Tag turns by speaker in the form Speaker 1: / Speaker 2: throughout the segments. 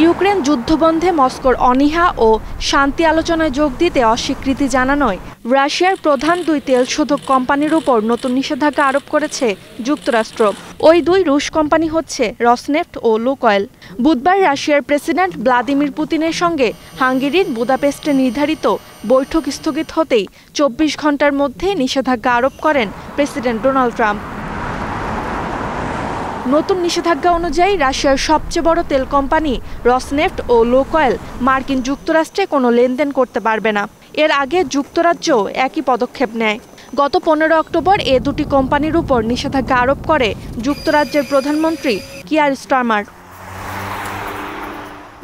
Speaker 1: Ukraine যুদ্ধবন্ধে মস্কোর অনীহা ও শান্তি আলোচনায় যোগ দিতে অস্বীকৃতি জানানোয় রাশিয়ার প্রধান দুই তেলশোধক কোম্পানির উপর নতুন নিষেধাজ্ঞা আরোপ করেছে যুক্তরাষ্ট্র। ওই দুই রুশ কোম্পানি হচ্ছে রসনেফট ও লুকয়েল। বুধবার রাশিয়ার প্রেসিডেন্ট ভ্লাদিমির পুতিনের সঙ্গে হাঙ্গেরির বুদাপেস্টে নির্ধারিত বৈঠক স্থগিত হতেই ২৪ ঘণ্টার মধ্যে নিষেধাজ্ঞা আরোপ করেন প্রেসিডেন্ট ডোনাল্ড ট্রাম্প। নতুন নিষেধাজ্ঞা অনুযায়ী রাশিয়ার সবচেয়ে বড় তেল কোম্পানি রসনেফট ও লুকয়েল মার্কিন যুক্তরাষ্ট্রে কোনো লেনদেন করতে পারবে না। এর আগে যুক্তরাজ্য একই পদক্ষেপ নেয়। গত ১৫ অক্টোবর এ দুটি কোম্পানির উপর নিষেধাজ্ঞা আরোপ করে যুক্তরাজ্যের প্রধানমন্ত্রী কিয়ার স্টারমার।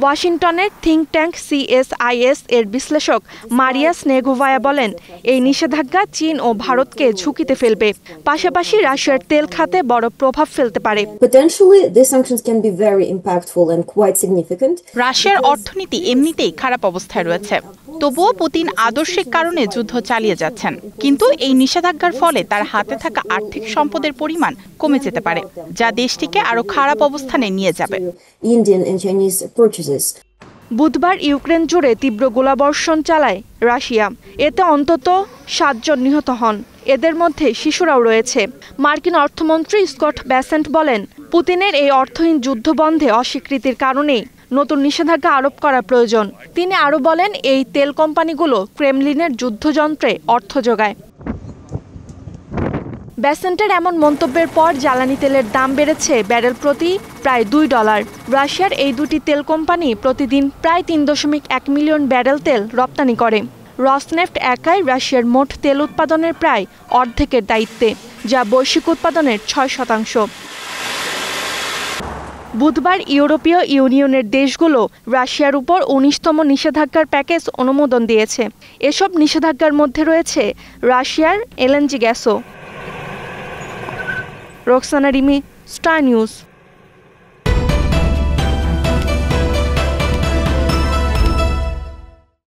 Speaker 1: ওয়াশিংটনের থিঙ্ক ট্যাঙ্ক CSIS এর বিশ্লেষক মারিয়া স্নেগোভায়া বলেন, এই নিষেধাজ্ঞা চীন ও ভারতকে ঝুঁকিতে ফেলবে, পাশাপাশি রাশিয়ার তেল খাতে বড় প্রভাব ফেলতে পারে।
Speaker 2: রাশিয়ার অর্থনীতি এমনিতেই খারাপ অবস্থায় রয়েছে, তবুও পুতিন আদর্শিক কারণে যুদ্ধ চালিয়ে যাচ্ছেন। কিন্তু এই নিষেধাজ্ঞার ফলে তার হাতে থাকা আর্থিক সম্পদের পরিমাণ কমে যেতে পারে, যা দেশটিকে আরো খারাপ অবস্থানে নিয়ে যাবে।
Speaker 1: বুধবার ইউক্রেন জুড়ে তীব্র গোলাবর্ষণ চালায় রাশিয়া। এতে অন্তত ৭ জন নিহত হন, এদের মধ্যে শিশুরাও রয়েছে। মার্কিন অর্থমন্ত্রী স্কট বেসেন্ট বলেন, পুতিনের এই অর্থহীন যুদ্ধ বন্ধে অস্বীকৃতির কারণেই নতুন নিষেধাজ্ঞা আরোপ করা প্রয়োজন। তিনি আরও বলেন, এই তেল কোম্পানিগুলো ক্রেমলিনের যুদ্ধযন্ত্রে অর্থ যোগায়। বেসেন্টের এমন মন্তব্যের পর জ্বালানি তেলের দাম বেড়েছে ব্যারেল প্রতি প্রায় $2। রাশিয়ার এই দুটি তেল কোম্পানি প্রতিদিন প্রায় ৩.১ মিলিয়ন ব্যারেল তেল রপ্তানি করে। রসনেফট একাই রাশিয়ার মোট তেল উৎপাদনের প্রায় অর্ধেকের দায়িত্বে, যা বৈশ্বিক উৎপাদনের ৬%। বুধবার ইউরোপীয় ইউনিয়নের দেশগুলো রাশিয়ার উপর ১৯তম নিষেধাজ্ঞার প্যাকেজ অনুমোদন দিয়েছে। এসব নিষেধাজ্ঞার মধ্যে রয়েছে রাশিয়ার LNG গ্যাসও। Roksana Rimi, Star news.